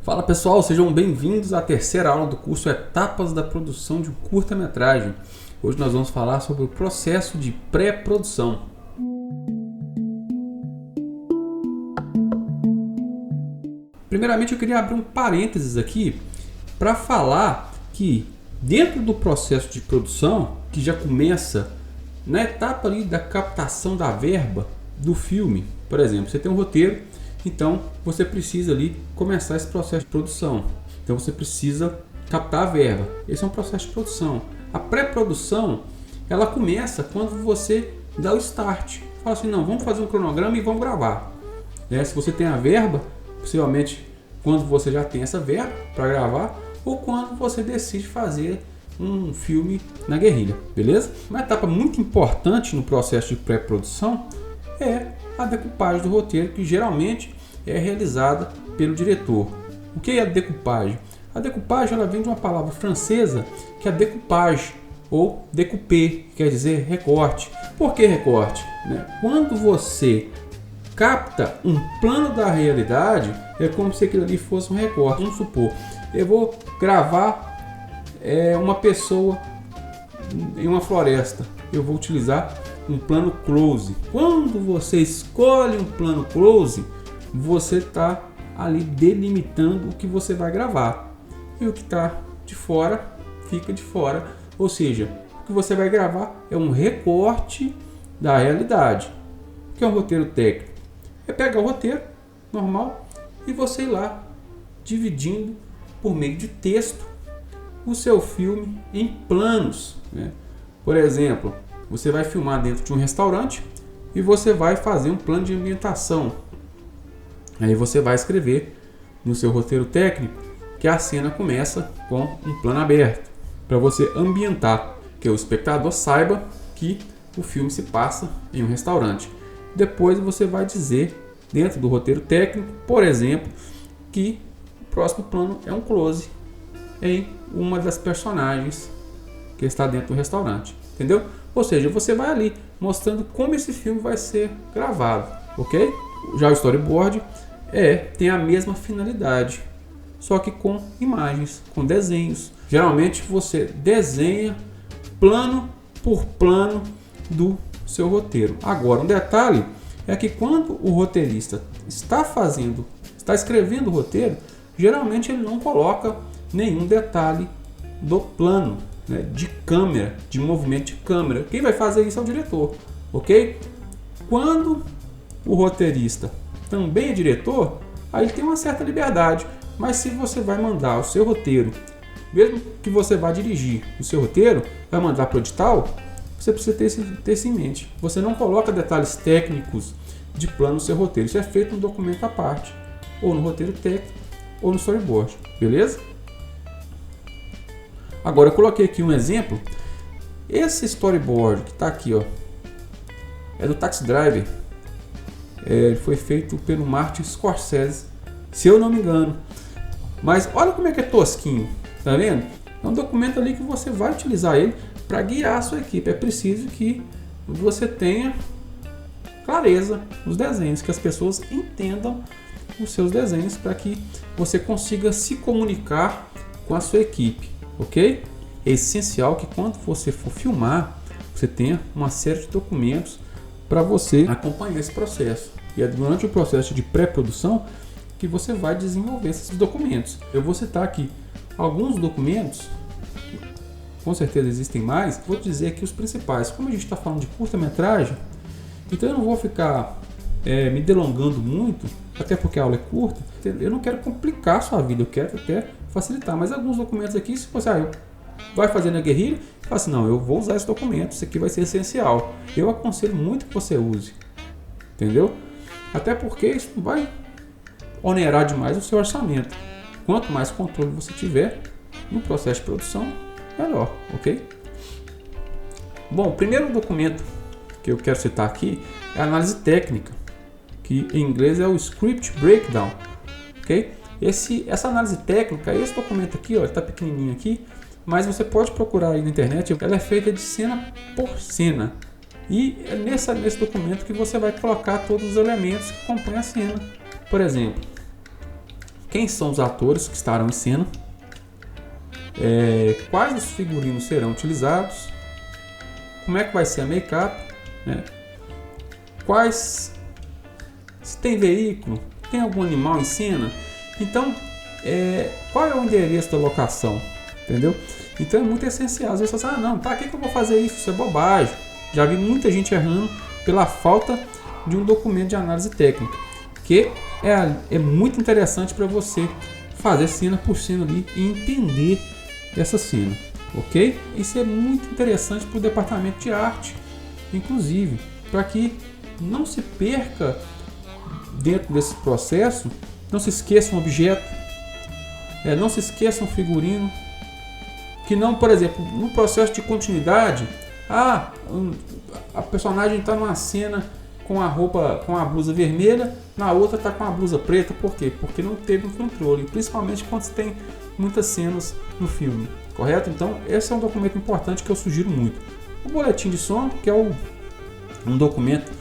Fala pessoal, sejam bem-vindos à terceira aula do curso Etapas da Produção de um Curta-Metragem. Hoje nós vamos falar sobre o processo de pré-produção. Primeiramente eu queria abrir um parênteses aqui para falar que dentro do processo de produção, que já começa na etapa ali da captação da verba do filme, por exemplo, você tem um roteiro, então você precisa ali começar esse processo de produção. Então você precisa captar a verba. Esse é um processo de produção. A pré-produção, ela começa quando você dá o start. Fala assim, não, vamos fazer um cronograma e vamos gravar. Se você tem a verba, possivelmente quando você já tem essa verba para gravar, ou quando você decide fazer um filme na guerrilha, beleza? Uma etapa muito importante no processo de pré-produção é a decupagem do roteiro, que geralmente é realizada pelo diretor. O que é a decupagem? A decupagem ela vem de uma palavra francesa que é découpage ou découper, que quer dizer recorte. Por que recorte? Quando você capta um plano da realidade, é como se aquilo ali fosse um recorte. Vamos supor, eu vou gravar uma pessoa em uma floresta. Eu vou utilizar um plano close. Quando você escolhe um plano close, você está ali delimitando o que você vai gravar. E o que está de fora, fica de fora. Ou seja, o que você vai gravar é um recorte da realidade. O que é um roteiro técnico? É pegar o roteiro normal e você ir lá dividindo por meio de texto o seu filme em planos. Por exemplo, você vai filmar dentro de um restaurante e você vai fazer um plano de ambientação. Aí você vai escrever no seu roteiro técnico que a cena começa com um plano aberto, para você ambientar, que o espectador saiba que o filme se passa em um restaurante. Depois você vai dizer, dentro do roteiro técnico, por exemplo, que o próximo plano é um close em uma das personagens que está dentro do restaurante. Entendeu? Ou seja, você vai ali mostrando como esse filme vai ser gravado, ok? Já o storyboard tem a mesma finalidade, só que com imagens, com desenhos. Geralmente você desenha plano por plano do seu roteiro. Agora, um detalhe é que quando o roteirista está escrevendo o roteiro, geralmente ele não coloca nenhum detalhe do plano, de câmera, de movimento de câmera. Quem vai fazer isso é o diretor, ok? Quando o roteirista também é diretor, aí ele tem uma certa liberdade. Mas se você vai mandar o seu roteiro, mesmo que você vá dirigir o seu roteiro, vai mandar para o edital, você precisa ter isso em mente. Você não coloca detalhes técnicos de plano no seu roteiro. Isso é feito no documento à parte, ou no roteiro técnico, ou no storyboard, beleza? Agora eu coloquei aqui um exemplo. Esse storyboard que está aqui, é do Taxi Driver. Foi feito pelo Martin Scorsese, se eu não me engano. Mas olha como é que é tosquinho, tá vendo? É um documento ali que você vai utilizar ele para guiar a sua equipe. É preciso que você tenha clareza nos desenhos, que as pessoas entendam os seus desenhos, para que você consiga se comunicar com a sua equipe. Ok? É essencial que quando você for filmar, você tenha uma série de documentos para você acompanhar esse processo. E é durante o processo de pré-produção que você vai desenvolver esses documentos. Eu vou citar aqui alguns documentos, com certeza existem mais, vou dizer aqui os principais. Como a gente está falando de curta-metragem, então eu não vou ficar me delongando muito, até porque a aula é curta. Eu não quero complicar a sua vida, eu quero até facilitar. Mas alguns documentos aqui, se você vai fazer na guerrilha, fala assim, não, eu vou usar esse documento, isso aqui vai ser essencial. Eu aconselho muito que você use, entendeu? Até porque isso não vai onerar demais o seu orçamento. Quanto mais controle você tiver no processo de produção, melhor, ok? Bom, o primeiro documento que eu quero citar aqui é a análise técnica, que em inglês é o Script Breakdown, ok? Essa análise técnica, esse documento aqui, está pequenininho aqui, mas você pode procurar aí na internet, ela é feita de cena por cena. E é nesse documento que você vai colocar todos os elementos que compõem a cena. Por exemplo, quem são os atores que estarão em cena, quais os figurinos serão utilizados, como é que vai ser a make-up, né? Se tem veículo, tem algum animal em cena, então qual é o endereço da locação, entendeu? Então é muito essencial. Às vezes você fala, não, para que eu vou fazer isso? Isso é bobagem. Já vi muita gente errando pela falta de um documento de análise técnica, que é muito interessante para você fazer cena por cena ali e entender essa cena, ok? Isso é muito interessante para o departamento de arte, inclusive, para que não se perca dentro desse processo, não se esqueça um objeto, não se esqueça um figurino, que não, por exemplo, no processo de continuidade, a personagem está numa cena com a roupa, com a blusa vermelha, na outra está com a blusa preta. Por quê? Porque não teve um controle, principalmente quando você tem muitas cenas no filme, correto? Então esse é um documento importante que eu sugiro muito. O boletim de som, que é um documento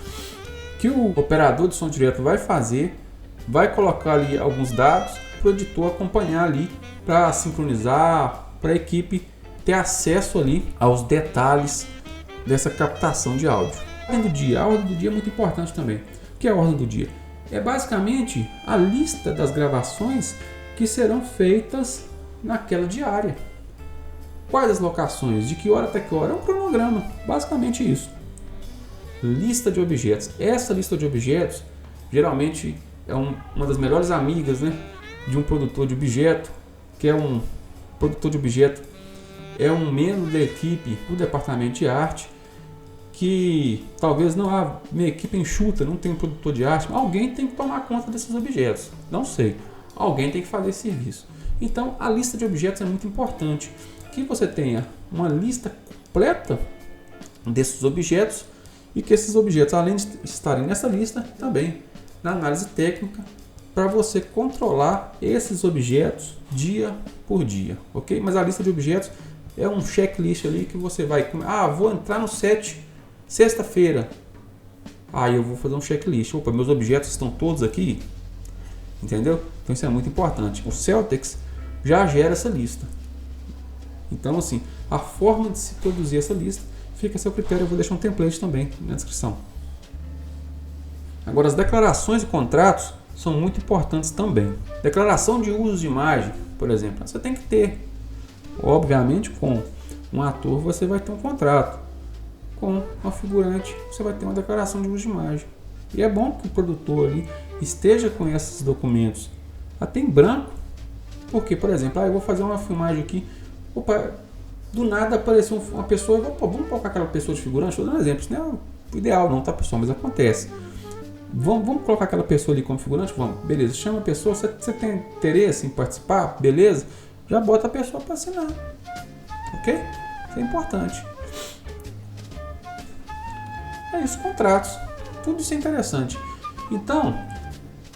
que o operador de som direto vai fazer, vai colocar ali alguns dados para o editor acompanhar ali, para sincronizar, para a equipe ter acesso ali aos detalhes dessa captação de áudio. A ordem do dia é muito importante também. O que é a ordem do dia? É basicamente a lista das gravações que serão feitas naquela diária. Quais as locações, de que hora até que hora? É um cronograma, basicamente isso. Lista de objetos. Essa lista de objetos geralmente é uma das melhores amigas, né, de um produtor de objeto, que é um produtor de objeto, é um membro da equipe do departamento de arte, que talvez não, minha equipe enxuta, não tem um produtor de arte, mas alguém tem que tomar conta desses objetos, não sei, alguém tem que fazer esse serviço. Então a lista de objetos é muito importante, que você tenha uma lista completa desses objetos e que esses objetos, além de estarem nessa lista, também na análise técnica, para você controlar esses objetos dia por dia, ok? Mas a lista de objetos é um checklist ali que você vai, vou entrar no set sexta-feira, aí eu vou fazer um checklist, meus objetos estão todos aqui, entendeu? Então isso é muito importante. O Celtx já gera essa lista, então assim, a forma de se produzir essa lista fica a seu critério. Eu vou deixar um template também na descrição. Agora, as declarações e contratos são muito importantes também. Declaração de uso de imagem, por exemplo, você tem que ter. Obviamente, com um ator você vai ter um contrato. Com uma figurante você vai ter uma declaração de uso de imagem. E é bom que o produtor ali esteja com esses documentos até em branco, porque, por exemplo, eu vou fazer uma filmagem aqui, do nada apareceu uma pessoa, vamos colocar aquela pessoa de figurante. Estou dando um exemplo, isso não é o ideal não, tá, pessoal, mas acontece. Vamos colocar aquela pessoa ali como figurante? Vamos, beleza, chama a pessoa, você tem interesse em participar? Beleza, já bota a pessoa para assinar, ok? Isso é importante. É isso, contratos, tudo isso é interessante. Então,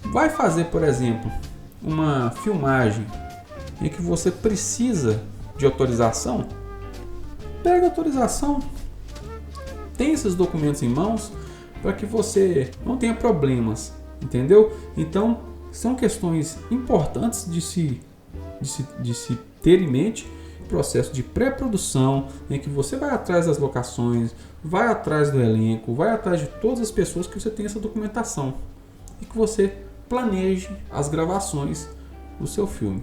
vai fazer, por exemplo, uma filmagem em que você precisa de autorização, pega a autorização, tem esses documentos em mãos, para que você não tenha problemas, entendeu? Então, são questões importantes de se ter em mente. Processo de pré-produção, em que você vai atrás das locações, vai atrás do elenco, vai atrás de todas as pessoas que você tem essa documentação e que você planeje as gravações do seu filme.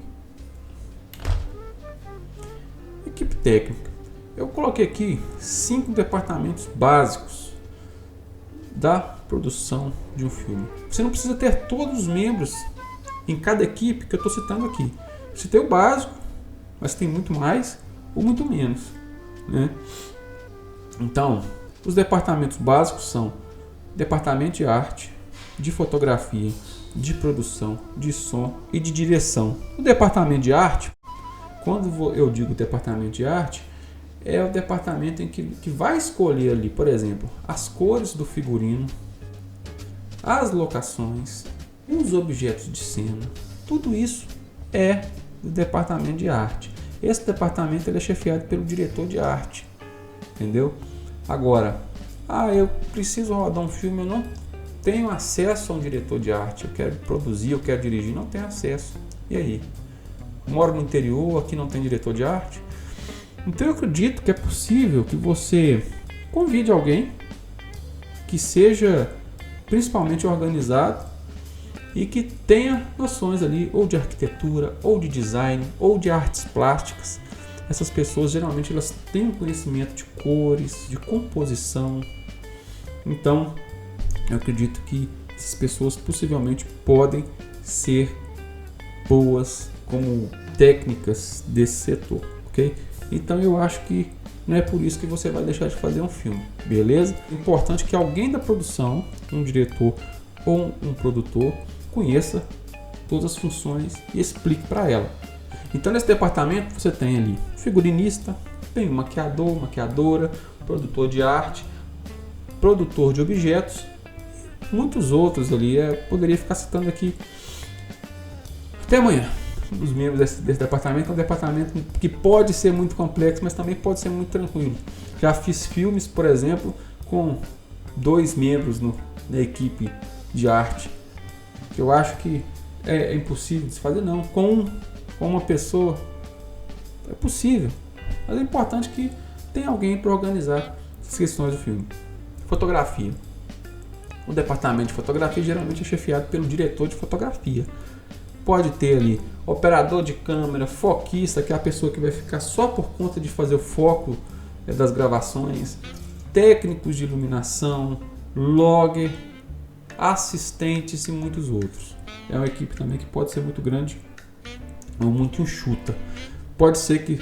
Equipe técnica. Eu coloquei aqui 5 departamentos básicos da produção de um filme. Você não precisa ter todos os membros em cada equipe que eu estou citando aqui. Você tem o básico, mas tem muito mais ou muito menos, né? Então, os departamentos básicos são departamento de arte, de fotografia, de produção, de som e de direção. O departamento de arte, quando eu digo departamento de arte, é o departamento em que vai escolher ali, por exemplo, as cores do figurino, as locações, os objetos de cena. Tudo isso é do departamento de arte. Esse departamento ele é chefiado pelo diretor de arte, entendeu? Agora, eu preciso rodar um filme, eu não tenho acesso a um diretor de arte, eu quero produzir, eu quero dirigir, não tenho acesso. E aí? Moro no interior, aqui não tem diretor de arte. Então eu acredito que é possível que você convide alguém que seja principalmente organizado e que tenha noções ali ou de arquitetura, ou de design, ou de artes plásticas. Essas pessoas geralmente elas têm um conhecimento de cores, de composição. Então eu acredito que essas pessoas possivelmente podem ser boas como técnicas desse setor, ok? Então eu acho que não é por isso que você vai deixar de fazer um filme, beleza? Importante que alguém da produção, um diretor ou um produtor, conheça todas as funções e explique para ela. Então nesse departamento você tem ali figurinista, tem um maquiador, maquiadora, produtor de arte, produtor de objetos, muitos outros ali. Poderia ficar citando aqui até amanhã. Os membros desse departamento é um departamento que pode ser muito complexo, mas também pode ser muito tranquilo. Já fiz filmes, por exemplo, com 2 membros na equipe de arte, que eu acho que é impossível de se fazer. Não, com uma pessoa é possível, mas é importante que tenha alguém para organizar as questões do filme. Fotografia. O departamento de fotografia geralmente é chefiado pelo diretor de fotografia. Pode ter ali operador de câmera, foquista, que é a pessoa que vai ficar só por conta de fazer o foco das gravações, técnicos de iluminação, logger, assistentes e muitos outros. É uma equipe também que pode ser muito grande ou muito enxuta. Pode ser que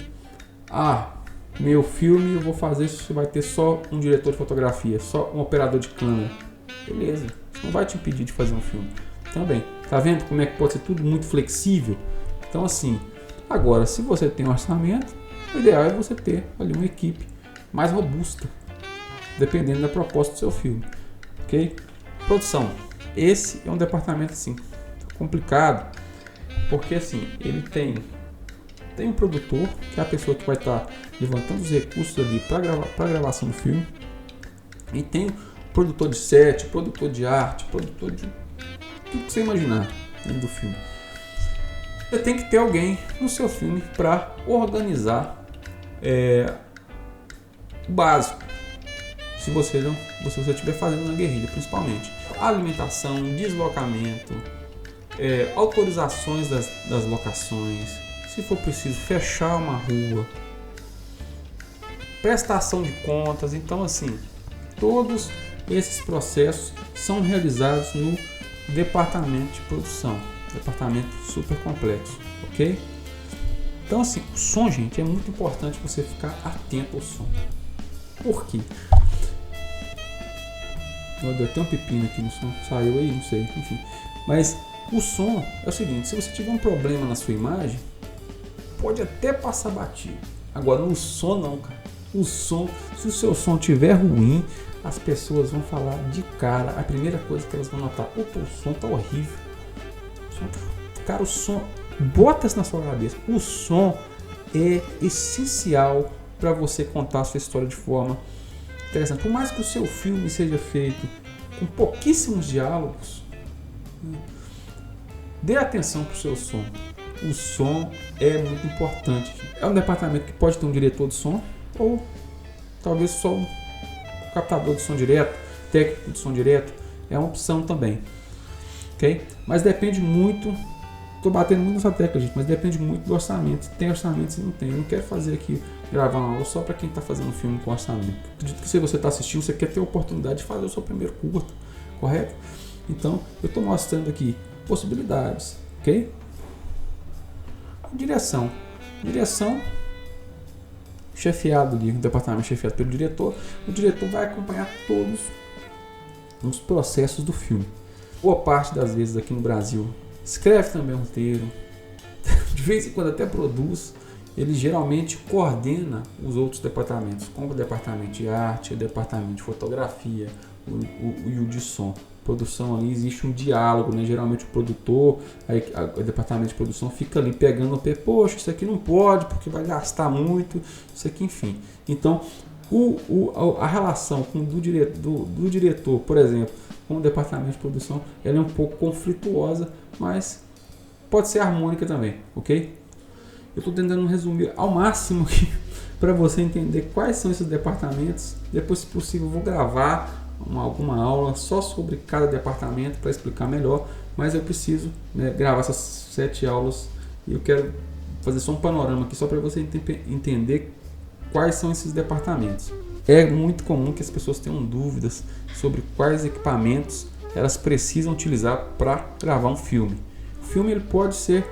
meu filme eu vou fazer, você vai ter só um diretor de fotografia, só um operador de câmera. Beleza, isso não vai te impedir de fazer um filme também. Tá vendo como é que pode ser tudo muito flexível? Então assim, agora se você tem um orçamento, o ideal é você ter ali uma equipe mais robusta, dependendo da proposta do seu filme, ok? Produção. Esse é um departamento assim complicado, porque assim, ele tem um produtor, que é a pessoa que vai estar levantando os recursos ali para a gravação do filme, e tem produtor de set, produtor de arte, produtor de tudo que você imaginar dentro do filme. Você tem que ter alguém no seu filme para organizar o básico, se você estiver fazendo na guerrilha, principalmente alimentação, deslocamento, autorizações das locações, se for preciso fechar uma rua, prestação de contas. Então assim, todos esses processos são realizados no departamento de produção, departamento super complexo, ok? Então assim, o som, gente, é muito importante você ficar atento ao som. Por quê? Deu até um pepino aqui no som, saiu aí, não sei, enfim. Mas o som é o seguinte, se você tiver um problema na sua imagem, pode até passar batido. Agora no som não, cara. O som, se o seu som estiver ruim, as pessoas vão falar de cara. A primeira coisa que elas vão notar, o som tá horrível. Cara, o som, bota isso na sua cabeça. O som é essencial para você contar a sua história de forma interessante. Por mais que o seu filme seja feito com pouquíssimos diálogos, dê atenção para o seu som. O som é muito importante. É um departamento que pode ter um diretor de som ou talvez só um captador de som direto, técnico de som direto. É uma opção também, ok? Mas depende muito. Estou batendo muito nessa tecla, gente, mas depende muito do orçamento. Tem orçamento, se não tem. Eu não quero fazer aqui, gravar uma aula só para quem está fazendo um filme com orçamento. Acredito que se você está assistindo, você quer ter a oportunidade de fazer o seu primeiro curta, correto? Então, eu estou mostrando aqui possibilidades, ok? Direção, chefiado ali, o departamento chefiado pelo diretor. O diretor vai acompanhar todos os processos do filme. Boa parte das vezes aqui no Brasil escreve também um roteiro, de vez em quando até produz. Ele geralmente coordena os outros departamentos, como o departamento de arte, o departamento de fotografia e o de som. Produção ali, existe um diálogo, né? Geralmente o produtor, o departamento de produção fica ali pegando o pé, poxa, isso aqui não pode porque vai gastar muito, isso aqui, enfim. Então a relação do diretor, por exemplo, com o departamento de produção, ela é um pouco conflituosa, mas pode ser harmônica também, ok? Eu estou tentando resumir ao máximo aqui para você entender quais são esses departamentos. Depois, se possível, eu vou gravar alguma aula só sobre cada departamento para explicar melhor, mas eu preciso, né, gravar essas 7 aulas e eu quero fazer só um panorama aqui só para você entender quais são esses departamentos. É muito comum que as pessoas tenham dúvidas sobre quais equipamentos elas precisam utilizar para gravar um filme. O filme ele pode ser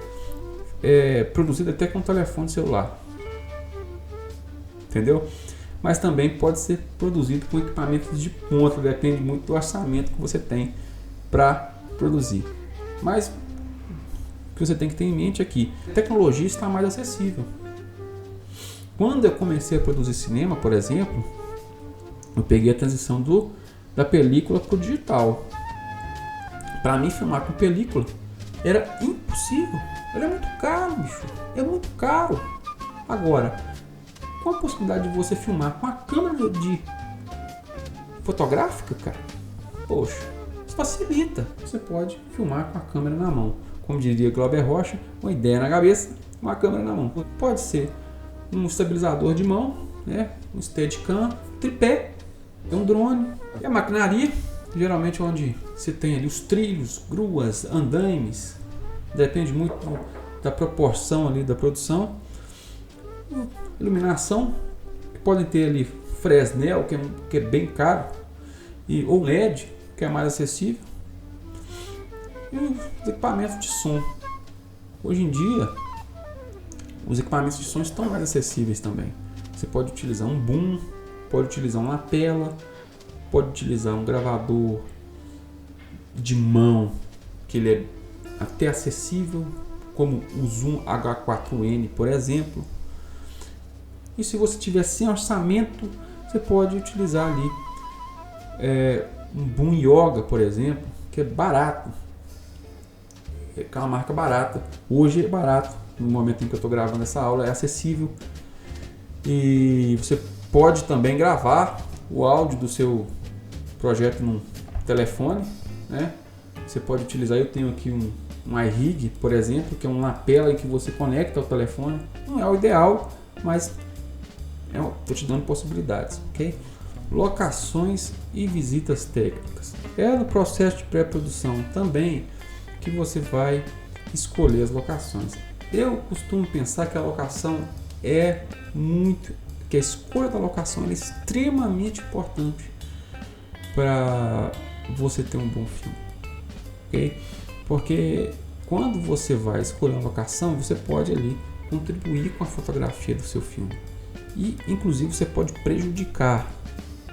produzido até com telefone celular, entendeu? Mas também pode ser produzido com equipamentos de ponta, depende muito do orçamento que você tem para produzir. Mas o que você tem que ter em mente aqui, a tecnologia está mais acessível. Quando eu comecei a produzir cinema, por exemplo, eu peguei a transição da película para o digital. Para mim, filmar com película era impossível. Era muito caro, bicho. É muito caro. Agora, com a possibilidade de você filmar com a câmera fotográfica, cara, poxa, isso facilita. Você pode filmar com a câmera na mão. Como diria Glauber Rocha, uma ideia na cabeça, uma câmera na mão. Pode ser um estabilizador de mão, né? Um Steadicam, tripé, um drone e a maquinaria, geralmente onde você tem ali os trilhos, gruas, andaimes, depende muito da proporção ali da produção. Iluminação, que podem ter ali Fresnel, que é bem caro, ou LED, que é mais acessível, e os equipamentos de som. Hoje em dia, os equipamentos de som estão mais acessíveis também. Você pode utilizar um boom, pode utilizar uma lapela, pode utilizar um gravador de mão, que ele é até acessível, como o Zoom H4n, por exemplo. E se você tiver sem orçamento, você pode utilizar ali um Boom Yoga, por exemplo, que é barato. É uma marca barata. Hoje é barato. No momento em que eu estou gravando essa aula, é acessível. E você pode também gravar o áudio do seu projeto num telefone, né? Você pode utilizar, eu tenho aqui um iRig, por exemplo, que é uma lapela em que você conecta ao telefone. Não é o ideal, mas estou te dando possibilidades, ok? Locações e visitas técnicas. É no processo de pré-produção também que você vai escolher as locações. Eu costumo pensar que a escolha da locação é extremamente importante para você ter um bom filme, ok? Porque quando você vai escolher uma locação, você pode ali contribuir com a fotografia do seu filme. E inclusive você pode prejudicar.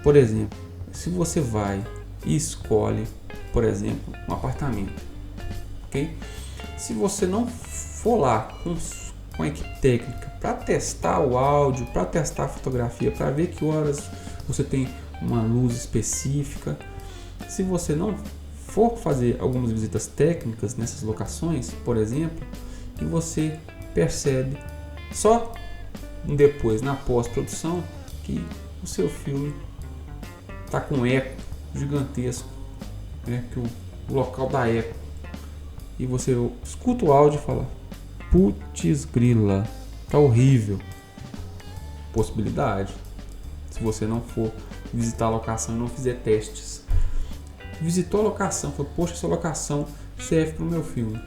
Por exemplo, se você vai e escolhe, por exemplo, um apartamento, ok? Se você não for lá com a equipe técnica para testar o áudio, para testar a fotografia, para ver que horas você tem uma luz específica, se você não for fazer algumas visitas técnicas nessas locações, por exemplo, e você percebe só depois, na pós-produção, que o seu filme está com eco gigantesco, né? Que o local dá eco, e você escuta o áudio e fala: putz grila, tá horrível. Possibilidade, se você não for visitar a locação e não fizer testes. Visitou a locação, falou: poxa, essa locação serve para o meu filme.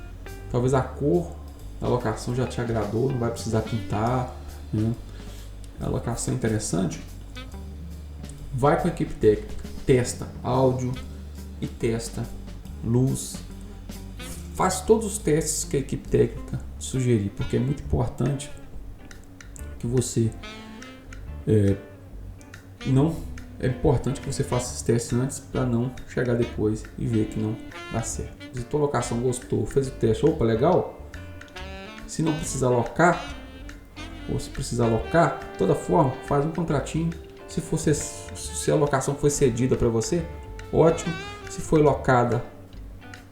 Talvez a cor da locação já te agradou, não vai precisar pintar, né? A locação é interessante. Vai com a equipe técnica, testa áudio e testa luz. Faz todos os testes que a equipe técnica sugerir, porque é muito importante que você é importante que você faça esses testes antes, para não chegar depois e ver que não dá certo. Visitou a locação, gostou, fez o teste, opa, legal. Se não precisar alocar, ou se precisar alocar, de toda forma, faz um contratinho. Se a locação foi cedida para você, ótimo. Se foi locada,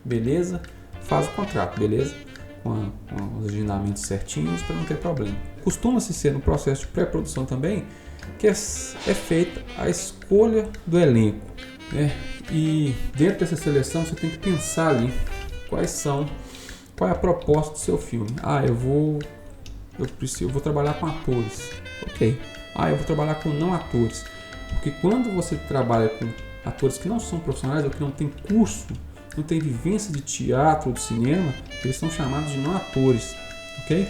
beleza. Faz o contrato, beleza? Com os agendamentos certinhos, para não ter problema. Costuma-se ser no processo de pré-produção também que é feita a escolha do elenco, né? E dentro dessa seleção você tem que pensar ali quais são qual é a proposta do seu filme. Eu vou trabalhar com atores. Ok. Eu vou trabalhar com não atores. Porque quando você trabalha com atores que não são profissionais ou que não têm curso, não têm vivência de teatro ou de cinema, eles são chamados de não atores. Ok?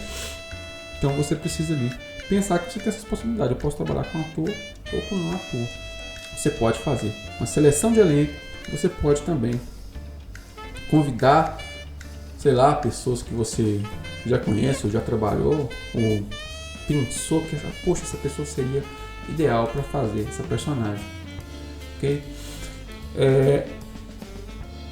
Então você precisa ali pensar que você tem essas possibilidades. Eu posso trabalhar com ator ou com não ator. Você pode fazer uma seleção de elenco. Você pode também convidar, sei lá, pessoas que você já conhece ou já trabalhou ou pensou que essa pessoa seria ideal para fazer essa personagem. Ok?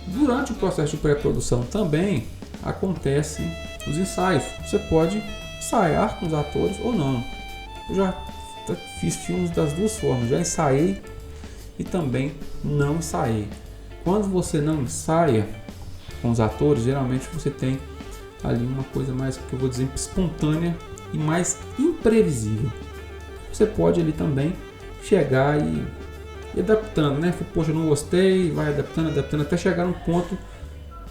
Durante o processo de pré-produção também acontecem os ensaios. Você pode ensaiar com os atores ou não. Eu já fiz filmes das duas formas. Já ensaiei e também não ensaiei. Quando você não ensaia com os atores, geralmente você tem ali uma coisa mais, que eu vou dizer, espontânea e mais imprevisível. Você pode ali também chegar e ir adaptando, né? Poxa, eu não gostei, vai adaptando, até chegar num ponto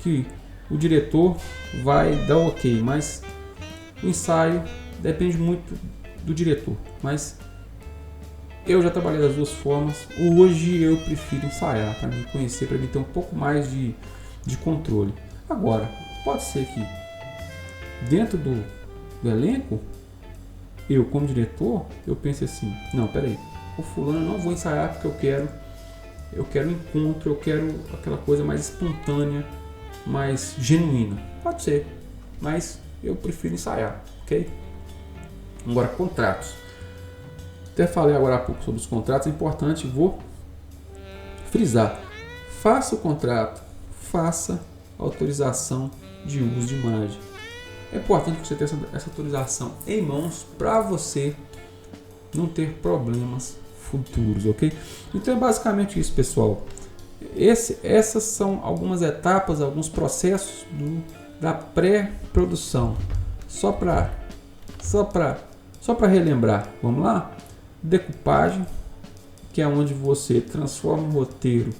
que o diretor vai dar o ok, mas o ensaio depende muito do diretor. Mas eu já trabalhei das duas formas. Hoje eu prefiro ensaiar para me conhecer, para me ter um pouco mais de controle. Agora, pode ser que dentro do elenco, eu como diretor, eu pense assim, não, peraí, o fulano eu não vou ensaiar porque eu quero encontro, eu quero aquela coisa mais espontânea, mais genuína. Pode ser, mas eu prefiro ensaiar, ok? Agora, contratos. Até falei agora há pouco sobre os contratos, é importante, vou frisar. Faça o contrato, faça autorização de uso de imagem. É importante você ter essa autorização em mãos para você não ter problemas futuros, ok? Então é basicamente isso, pessoal. Essas são algumas etapas, alguns processos da pré-produção. Só para relembrar, vamos lá? Decupagem, que é onde você transforma um roteiro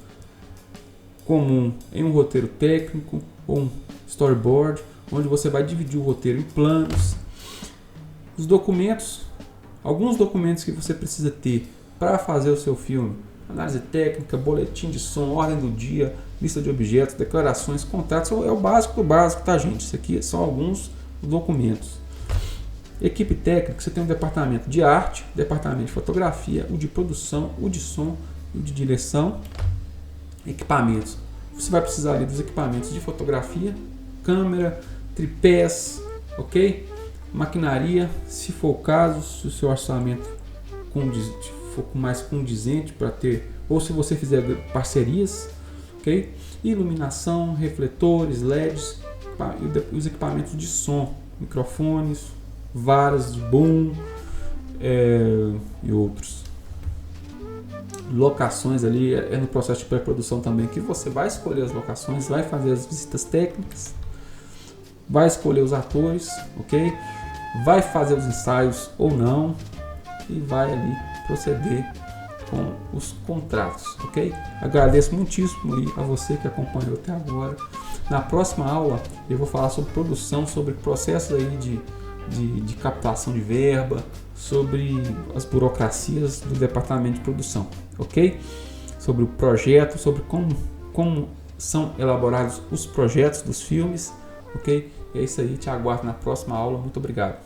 comum em um roteiro técnico ou um storyboard, onde você vai dividir o roteiro em planos. Os documentos, alguns documentos que você precisa ter para fazer o seu filme: análise técnica, boletim de som, ordem do dia, lista de objetos, declarações, contratos. É o básico do básico, tá, gente? Isso aqui são alguns documentos. Equipe técnica, você tem um departamento de arte, departamento de fotografia, o de produção, o de som e o de direção. Equipamentos, você vai precisar ali dos equipamentos de fotografia, câmera, tripés, maquinaria, se for o caso, se o seu orçamento for mais condizente para ter, ou se você fizer parcerias, iluminação, refletores, LEDs, e os equipamentos de som, microfones, varas de boom e outros. Locações ali, é no processo de pré-produção também que você vai escolher as locações, vai fazer as visitas técnicas, vai escolher os atores, vai fazer os ensaios ou não e vai ali proceder com os contratos, Agradeço muitíssimo a você que acompanhou até agora. Na próxima aula eu vou falar sobre produção, sobre processos aí de captação de verba, sobre as burocracias do departamento de produção, sobre o projeto, sobre como são elaborados os projetos dos filmes, É isso aí, te aguardo na próxima aula. Muito obrigado.